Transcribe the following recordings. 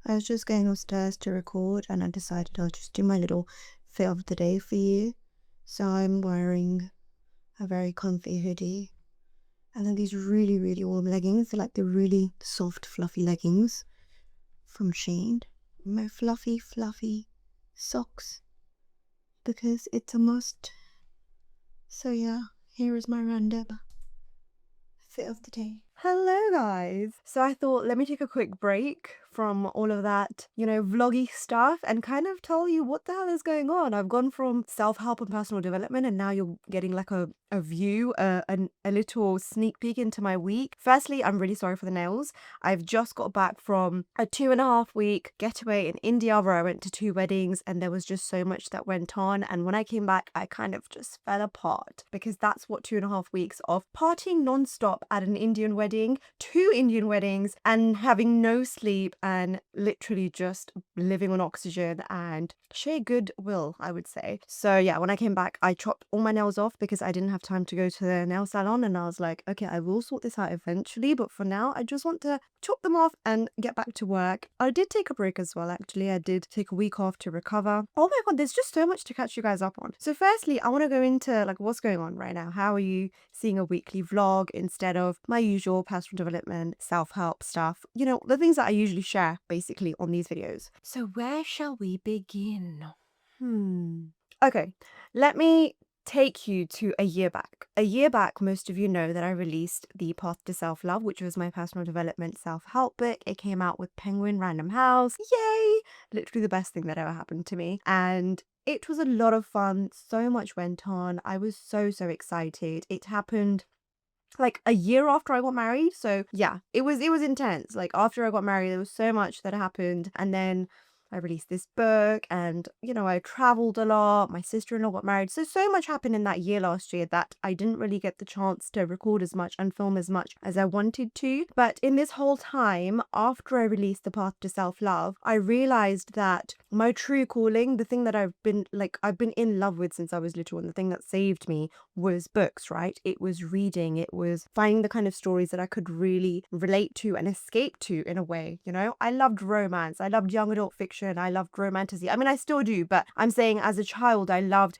I was just going upstairs to record and I decided I'll just do my little fit of the day for you. So I'm wearing a very comfy hoodie and then these really, really warm leggings. They're like the really soft, fluffy leggings from Shein. My fluffy, fluffy socks because it's a must. So yeah, here is my random fit of the day. Hello guys! So I thought let me take a quick break from all of that, vloggy stuff and kind of tell you what the hell is going on. I've gone from self-help and personal development and now you're getting like a view, a little sneak peek into my week. Firstly, I'm really sorry for the nails. I've just got back from a 2.5 week getaway in India where I went to 2 weddings and there was just so much that went on, and when I came back I kind of just fell apart because that's what 2.5 weeks of partying non-stop at an Indian wedding, 2 Indian weddings, and having no sleep and literally just living on oxygen and sheer goodwill, I would say. So yeah, when I came back I chopped all my nails off because I didn't have time to go to the nail salon, and I was like, okay, I will sort this out eventually, but for now I just want to chop them off and get back to work. I did take a break as well, actually. I did take a week off to recover. Oh my god, there's just so much to catch you guys up on. So firstly, I want to go into like what's going on right now. How are you seeing a weekly vlog instead of my usual personal development, self-help stuff? The things that I usually share basically on these videos. So where shall we begin? Okay, let me take you to a year back. A year back, most of you know that I released The Path to Self-Love, which was my personal development self-help book. It came out with Penguin Random House. Yay! Literally the best thing that ever happened to me. And it was a lot of fun. So much went on. I was so excited. It happened like a year after I got married. So yeah, it was intense. Like after I got married, there was so much that happened. And then I released this book and, I traveled a lot. My sister-in-law got married. So much happened in that year last year that I didn't really get the chance to record as much and film as much as I wanted to. But in this whole time, after I released The Path to Self-Love, I realized that my true calling, the thing that I've been in love with since I was little, and the thing that saved me was books, right? It was reading. It was finding the kind of stories that I could really relate to and escape to in a way, I loved romance. I loved young adult fiction. I loved romantasy. I mean, I still do, but I'm saying as a child, I loved,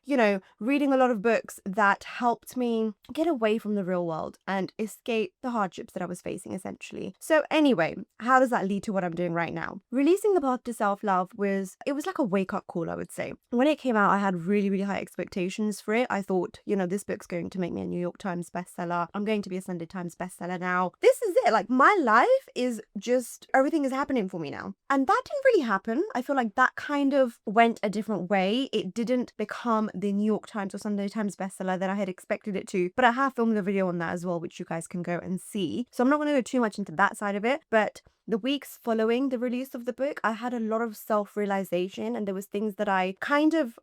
reading a lot of books that helped me get away from the real world and escape the hardships that I was facing, essentially. So anyway, how does that lead to what I'm doing right now? Releasing The Path to Self-Love was like a wake-up call, I would say. When it came out, I had really high expectations for it. I thought, this book's going to make me a New York Times bestseller. I'm going to be a Sunday Times bestseller now. This is it. Like, my life is just, everything is happening for me now. And that didn't really happen. I feel like that kind of went a different way. It didn't become the New York Times or Sunday Times bestseller that I had expected it to, but I have filmed a video on that as well, which you guys can go and see. So I'm not going to go too much into that side of it, but the weeks following the release of the book, I had a lot of self-realization, and there was things that I kind of,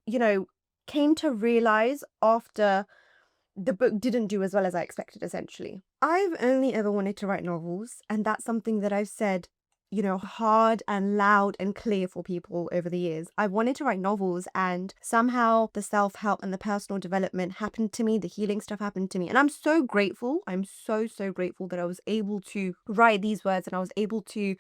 came to realize after the book didn't do as well as I expected, essentially. I've only ever wanted to write novels, and that's something that I've said, hard and loud and clear for people over the years. I wanted to write novels, and somehow the self-help and the personal development happened to me, the healing stuff happened to me, and I'm so grateful. I'm so grateful that I was able to write these words, and I was able to,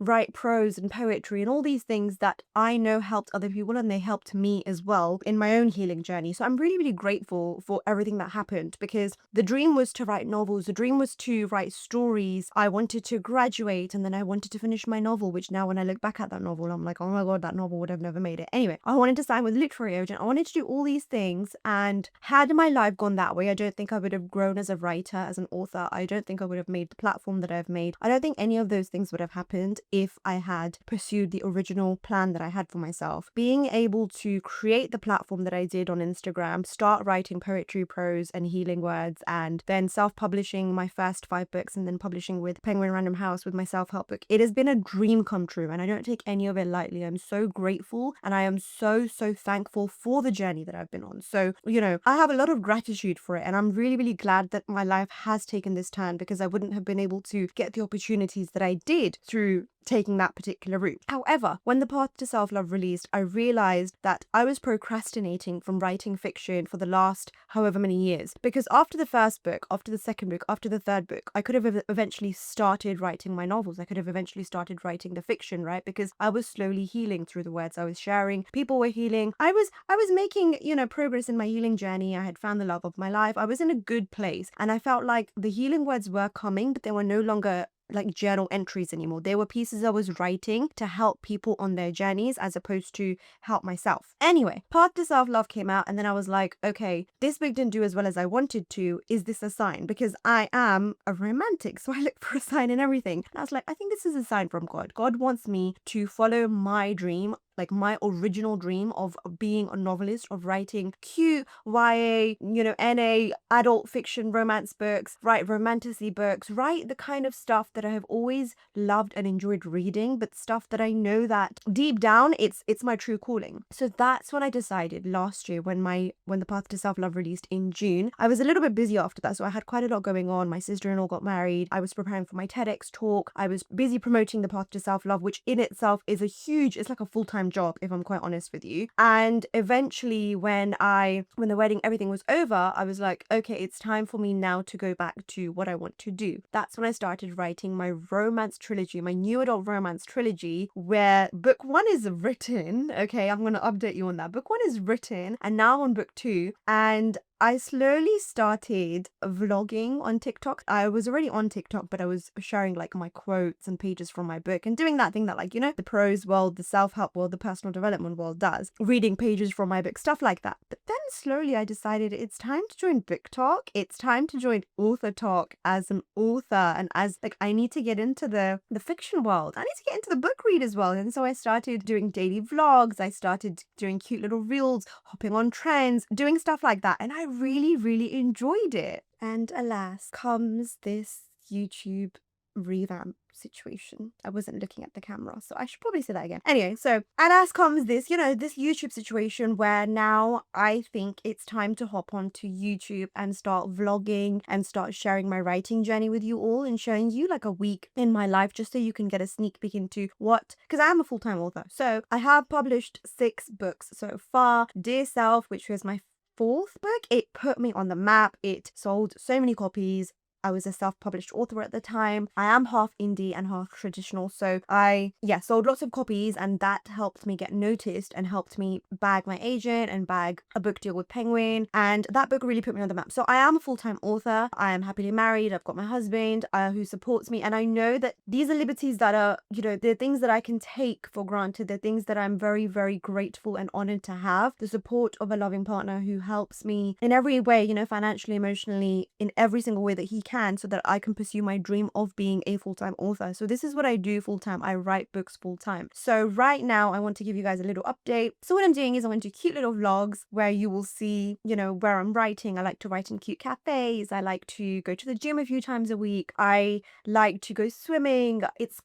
write prose and poetry and all these things that I know helped other people, and they helped me as well in my own healing journey. So I'm really grateful for everything that happened, because the dream was to write novels, the dream was to write stories. I wanted to graduate, and then I wanted to finish my novel, which now when I look back at that novel, I'm like, oh my god, that novel would have never made it. Anyway, I wanted to sign with a literary agent. I wanted to do all these things, and had my life gone that way, I don't think I would have grown as a writer, as an author. I don't think I would have made the platform that I've made. I don't think any of those things would have happened if I had pursued the original plan that I had for myself. Being able to create the platform that I did on Instagram, start writing poetry, prose, and healing words, and then self-publishing my first 5 books, and then publishing with Penguin Random House with my self-help book. It has been a dream come true, and I don't take any of it lightly. I'm so grateful, and I am so thankful for the journey that I've been on. So, I have a lot of gratitude for it, and I'm really glad that my life has taken this turn, because I wouldn't have been able to get the opportunities that I did through taking that particular route. However, when The Path to Self-Love released, I realized that I was procrastinating from writing fiction for the last however many years. Because after the first book, after the second book, after the third book, I could have eventually started writing my novels. I could have eventually started writing the fiction, right? Because I was slowly healing through the words I was sharing. People were healing. I was making, progress in my healing journey. I had found the love of my life. I was in a good place. And I felt like the healing words were coming, but they were no longer like journal entries anymore. They were pieces I was writing to help people on their journeys as opposed to help myself. Anyway, Path to Self-Love came out, and then I was like, okay, this book didn't do as well as I wanted to. Is this a sign? Because I am a romantic, so I look for a sign in everything. And I was like, I think this is a sign from God. God wants me to follow my dream, like my original dream of being a novelist, of writing cute YA, NA, adult fiction, romance books, write romantasy books, write the kind of stuff that I have always loved and enjoyed reading, but stuff that I know that deep down it's my true calling. So that's when I decided last year when The Path to Self-Love released in June. I was a little bit busy after that, so I had quite a lot going on. My sister-in-law got married. I was preparing for my TEDx talk. I was busy promoting The Path to Self-Love, which in itself is it's like a full-time job, if I'm quite honest with you. And eventually when the wedding, everything was over, I was like, okay, it's time for me now to go back to what I want to do. That's when I started writing my romance trilogy, my new adult romance trilogy, where book 1 is written. Okay, I'm going to update you on that. Book 1 is written, and now I'm on book 2, and I slowly started vlogging on TikTok. I was already on TikTok, but I was sharing like my quotes and pages from my book and doing that thing that the prose world, the self-help world, the personal development world does. Reading pages from my book, stuff like that. But then slowly I decided it's time to join BookTok. It's time to join Author Talk as an author, and as I need to get into the fiction world. I need to get into the book read as well. And so I started doing daily vlogs. I started doing cute little reels, hopping on trends, doing stuff like that. And I really, really enjoyed it. And alas, comes this YouTube revamp situation. I wasn't looking at the camera, so I should probably say that again. Anyway, so alas comes this, this YouTube situation where now I think it's time to hop onto YouTube and start vlogging and start sharing my writing journey with you all and showing you like a week in my life, just so you can get a sneak peek into because I am a full-time author. So I have published 6 books so far. Dear Self, which was my 4th book, it put me on the map. It sold so many copies. I was a self-published author at the time. I am half indie and half traditional, so I sold lots of copies, and that helped me get noticed and helped me bag my agent and bag a book deal with Penguin, and that book really put me on the map. So I am a full-time author. I am happily married. I've got my husband who supports me, and I know that these are liberties that are, they're things that I can take for granted. They're things that I'm very, very grateful and honored to have. The support of a loving partner who helps me in every way, financially, emotionally, in every single way that he can, so that I can pursue my dream of being a full-time author. So this is what I do full-time. I write books full-time. So right now I want to give you guys a little update. So what I'm doing is I want to do cute little vlogs where you will see, where I'm writing. I like to write in cute cafes. I like to go to the gym a few times a week. I like to go swimming. It's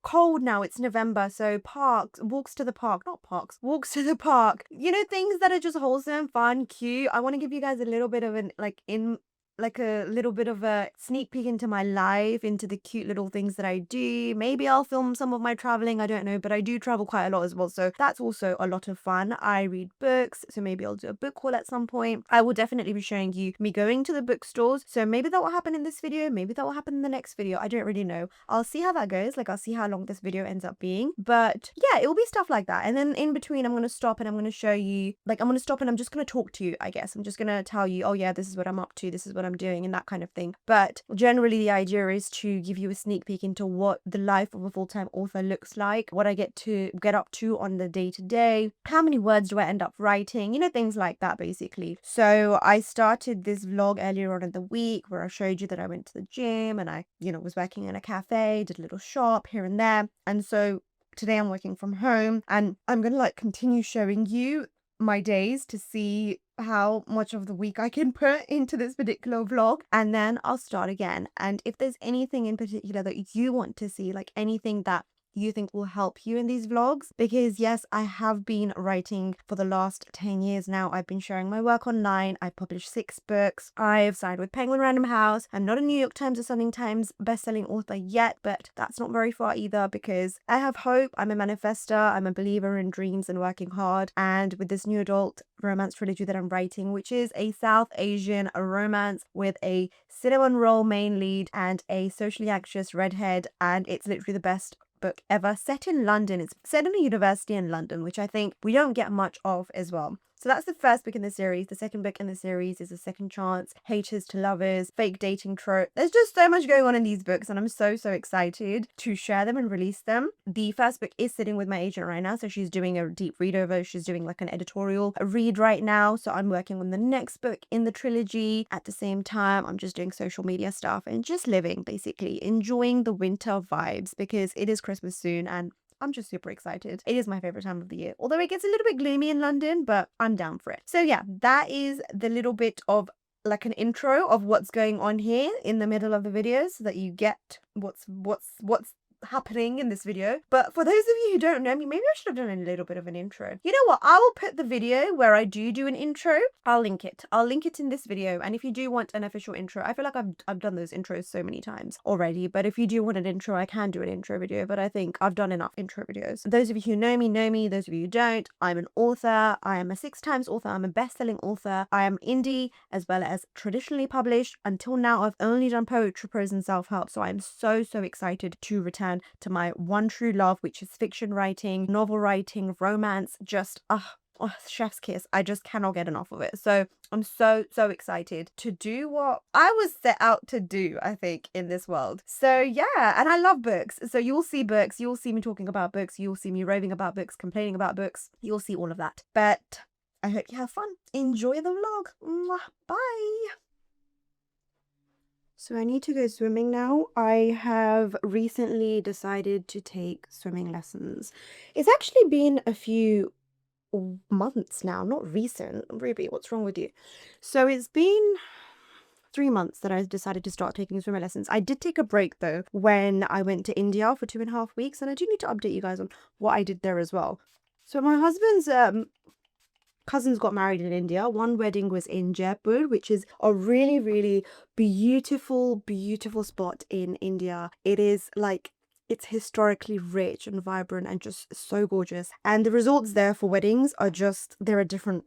cold now, it's November, so walks to the park, things that are just wholesome, fun, cute. I want to give you guys a little bit of a little bit of a sneak peek into my life, into the cute little things that I do. Maybe I'll film some of my traveling, I don't know, but I do travel quite a lot as well, so that's also a lot of fun. I read books, so maybe I'll do a book haul at some point. I will definitely be showing you me going to the bookstores, so maybe that will happen in this video, maybe that will happen in the next video. I don't really know. I'll see how that goes. I'll see how long this video ends up being, but yeah, it will be stuff like that. And then in between, I'm going to stop and I'm going to show you, I'm going to stop and I'm just going to talk to you, I guess. I'm just going to tell you, oh yeah, this is what I'm up to, this is what I'm doing, and that kind of thing. But generally the idea is to give you a sneak peek into what the life of a full-time author looks like, what I get up to on the day-to-day, how many words do I end up writing, things like that basically. So I started this vlog earlier on in the week where I showed you that I went to the gym and I was working in a cafe, did a little shop here and there. And so today I'm working from home, and I'm gonna continue showing you my days to see how much of the week I can put into this particular vlog, and then I'll start again. And if there's anything in particular that you want to see, anything that you think will help you in these vlogs, because yes, I have been writing for the last 10 years now. I've been sharing my work online. I published 6 books. I've signed with Penguin Random House. I'm not a New York Times or Sunday Times best-selling author yet, but that's not very far either, because I have hope. I'm a manifester. I'm a believer in dreams and working hard. And with this new adult romance trilogy that I'm writing, which is a South Asian romance with a cinnamon roll main lead and a socially anxious redhead, and it's literally the best book ever, set in London. It's set in a university in London, which I think we don't get much of as well. So that's the first book in the series. The second book in the series is A Second Chance, Haters to Lovers, Fake Dating Trope. There's just so much going on in these books, and I'm so excited to share them and release them. The first book is sitting with my agent right now, so she's doing a deep read over. She's doing like an editorial read right now. So I'm working on the next book in the trilogy. At the same time, I'm just doing social media stuff and just living, basically enjoying the winter vibes, because it is Christmas soon and I'm just super excited. It is my favorite time of the year, although it gets a little bit gloomy in London, but I'm down for it. So yeah, that is the little bit of like an intro of what's going on here in the middle of the video, so that you get what's happening in this video. But for those of you who don't know me, maybe I should have done a little bit of an intro. You know what? I will put the video where I do an intro. I'll link it. I'll link it in this video. And if you do want an official intro, I feel like I've done those intros so many times already. But if you do want an intro, I can do an intro video. But I think I've done enough intro videos. Those of you who know me, know me. Those of you who don't, I'm an author. I am a 6 times author. I'm a best-selling author. I am indie as well as traditionally published. Until now, I've only done poetry, prose, and self-help. So I'm so excited to return to my one true love, which is fiction writing, novel writing, romance. Just chef's kiss. I just cannot get enough of it. So I'm so excited to do what I was set out to do, I think, in this world. So yeah, and I love books. So you'll see books, you'll see me talking about books, you'll see me raving about books, complaining about books, you'll see all of that. But I hope you have fun. Enjoy the vlog. Mwah. Bye. So I need to go swimming now. I have recently decided to take swimming lessons. It's actually been a few months now, not recent. Ruby, what's wrong with you? So it's been 3 months that I decided to start taking swimming lessons. I did take a break though when I went to India for 2.5 weeks, and I do need to update you guys on what I did there as well. So my husband's cousins got married in India. One wedding was in Jaipur, which is a really beautiful spot in India. It is like, it's historically rich and vibrant and just so gorgeous. And the resorts there for weddings are just, they're a different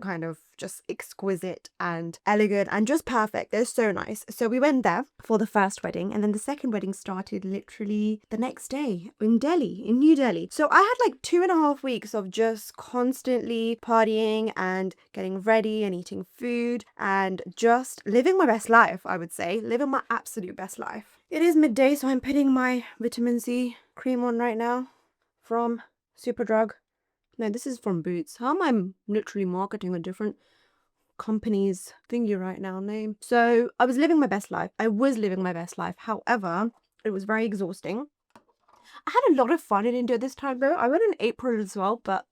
kind of just exquisite and elegant and just perfect. They're so nice. So we went there for the first wedding, and then the second wedding started literally the next day in Delhi, in New Delhi. So I had like 2.5 weeks of just constantly partying and getting ready and eating food and just living my best life, I would say. Living my absolute best life. It is midday, so I'm putting my vitamin C cream on right now from Superdrug. No, this is from Boots. How am I literally marketing a different company's thingy right now name? So I was living my best life. However, it was very exhausting. I had a lot of fun in India this time though. I went in April as well, but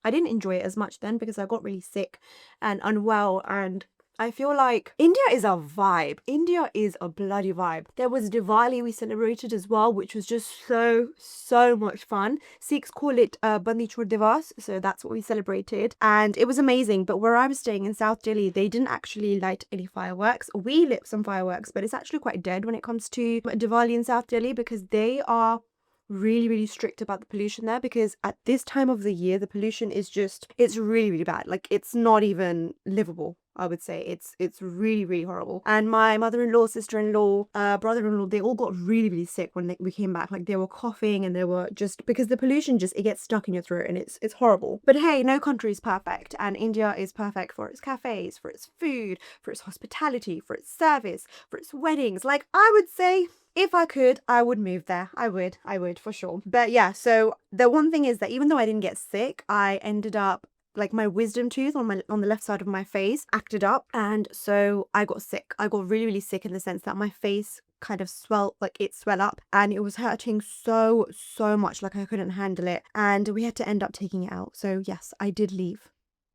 I didn't enjoy it as much then because I got really sick and unwell, and I feel like India is a vibe. India is a bloody vibe. There was Diwali we celebrated as well, which was just so much fun. Sikhs call it Bandi Chhod Divas, so that's what we celebrated. And it was amazing. But where I was staying in South Delhi, they didn't actually light any fireworks. We lit some fireworks, but it's actually quite dead when it comes to Diwali in South Delhi, because they are really strict about the pollution there, because at this time of the year the pollution is just, it's really bad. Like, it's not even livable, I would say. It's really horrible. And my mother-in-law, sister-in-law, brother-in-law, they all got really sick when we came back. Like, they were coughing, and they were just, because the pollution just, it gets stuck in your throat, and it's horrible. But hey, no country is perfect, and India is perfect for its cafes, for its food, for its hospitality, for its service, for its weddings. Like, I would say, if I could, I would move there. I would for sure. But yeah, so the one thing is that even though I didn't get sick, I ended up, like, my wisdom tooth on the left side of my face acted up, and so I got sick. I got really sick in the sense that my face kind of swelled up, and it was hurting so much, like I couldn't handle it, and we had to end up taking it out. So yes, I did leave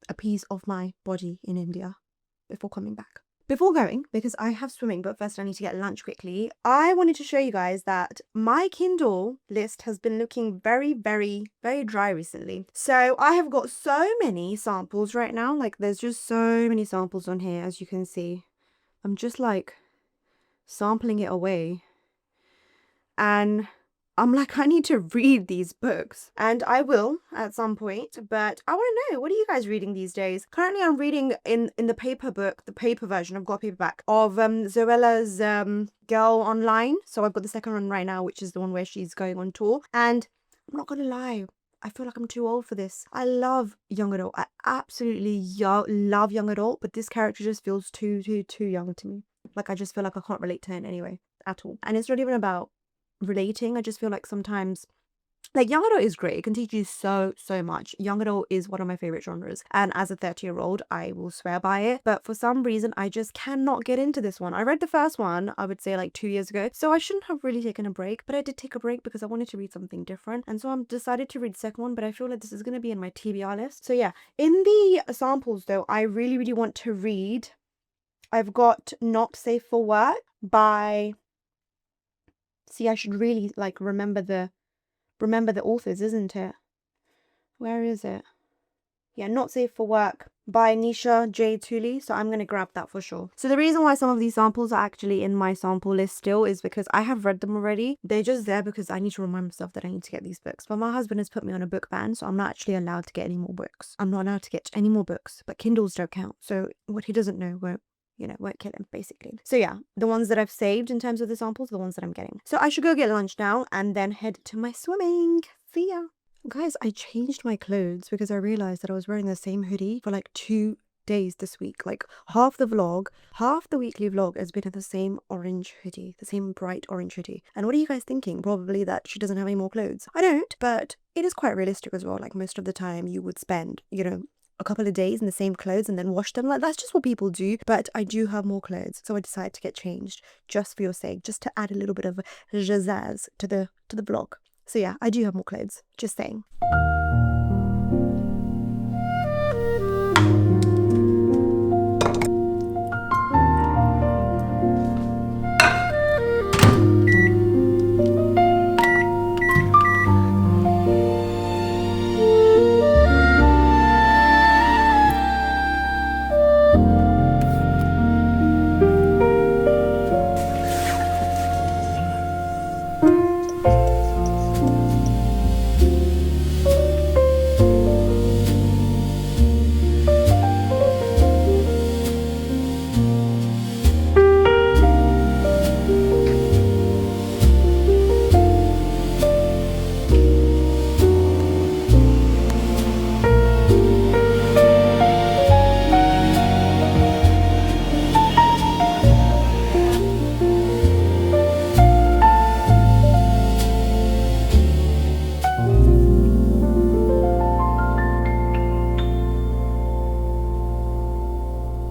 a piece of my body in India before coming back. Before going, because I have swimming, but first I need to get lunch quickly, I wanted to show you guys that my Kindle list has been looking very, very, very dry recently. So I have got so many samples right now. Like, there's just so many samples on here, as you can see. I'm just like sampling it away. And I'm like, I need to read these books, and I will at some point, but I want to know, what are you guys reading these days? Currently, I'm reading in the paper book, the paper version, I've got a paperback, of Zoella's Girl Online. So I've got the second one right now, which is the one where she's going on tour, and I'm not going to lie, I feel like I'm too old for this. I love young adult. I absolutely love young adult, but this character just feels too young to me. Like, I just feel like I can't relate to her in any way at all. And it's not even about relating. I just feel like sometimes, like, young adult is great. It can teach you so much. Young adult is one of my favorite genres, and as a 30-year-old I will swear by it, but for some reason I just cannot get into this one. I read the first one, I would say, like 2 years ago, so I shouldn't have really taken a break, but I did take a break because I wanted to read something different, and so I'm decided to read the second one. But I feel like this is going to be in my TBR list. So yeah, in the samples though, I really want to read, I've got Not Safe for Work by, see, I should really like remember the authors, isn't it? Where is it? Yeah, Not Safe for Work by Nisha J. Tooley. So I'm going to grab that for sure. So the reason why some of these samples are actually in my sample list still is because I have read them already. They're just there because I need to remind myself that I need to get these books. But my husband has put me on a book ban, so I'm not actually allowed to get any more books. I'm not allowed to get any more books, but Kindles don't count. So what he doesn't know won't kill him, basically. So yeah, the ones that I've saved in terms of the samples, the ones that I'm getting. So I should go get lunch now and then head to my swimming. See ya. Guys, I changed my clothes because I realized that I was wearing the same hoodie for like 2 days this week. Like, half the weekly vlog has been in the same orange hoodie, the same bright orange hoodie. And what are you guys thinking? Probably that she doesn't have any more clothes. I don't, but it is quite realistic as well. Like, most of the time you would spend, a couple of days in the same clothes and then wash them. Like, that's just what people do. But I do have more clothes, so I decided to get changed just for your sake, just to add a little bit of pizzazz to the vlog. So yeah, I do have more clothes, just saying.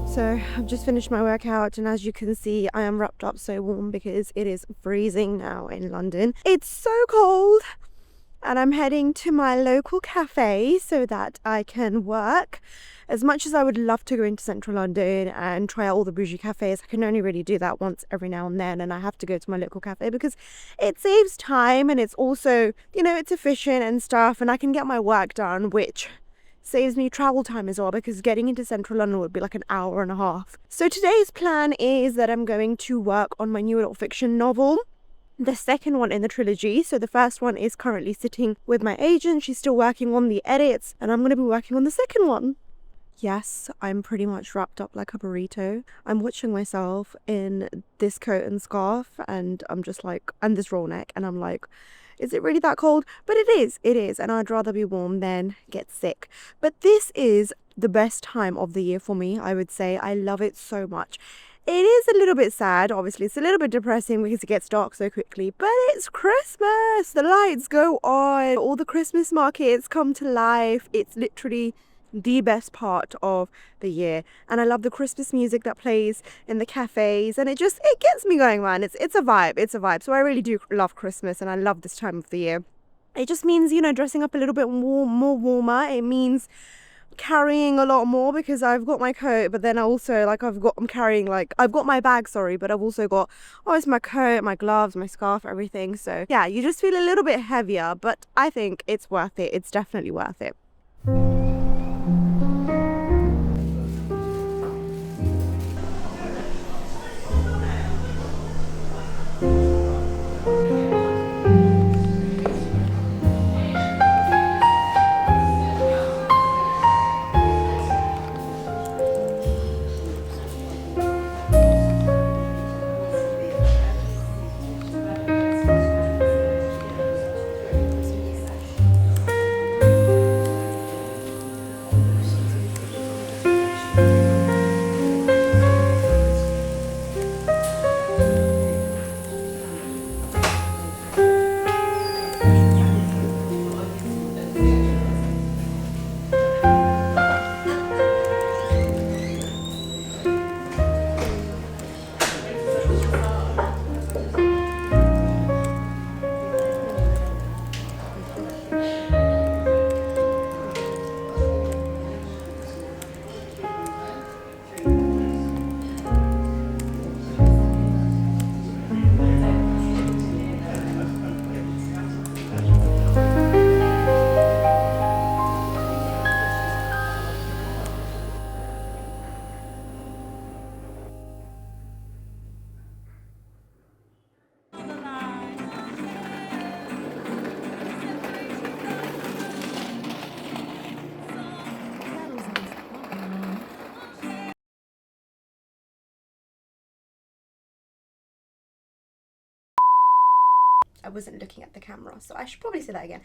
So I've just finished my workout, and as you can see, I am wrapped up so warm because it is freezing now in London. It's so cold, and I'm heading to my local cafe so that I can work. As much as I would love to go into central London and try out all the bougie cafes, I can only really do that once every now and then, and I have to go to my local cafe because it saves time, and it's also, it's efficient and stuff, and I can get my work done, which saves me travel time as well, because getting into central London would be like an hour and a half. So today's plan is that I'm going to work on my new adult fiction novel, the second one in the trilogy. So the first one is currently sitting with my agent. She's still working on the edits, and I'm going to be working on the second one. Yes, I'm pretty much wrapped up like a burrito. I'm watching myself in this coat and scarf, and I'm just like, and this roll neck, and I'm like, is it really that cold? But it is, and I'd rather be warm than get sick. But this is the best time of the year for me, I would say. I love it so much. It is a little bit sad, obviously. It's a little bit depressing because it gets dark so quickly, but it's Christmas. The lights go on. All the Christmas markets come to life. It's literally the best part of the year, and I love the Christmas music that plays in the cafes, and it gets me going, man. It's a vibe. So I really do love Christmas, and I love this time of the year. It just means, dressing up a little bit more warmer. It means carrying a lot more because I've got my coat, but then I also like I'm carrying like I've got my bag, sorry, but I've also got it's my coat, my gloves, my scarf, everything. So yeah, you just feel a little bit heavier, but I think it's worth it. It's definitely worth it. I wasn't looking at the camera, so I should probably say that again.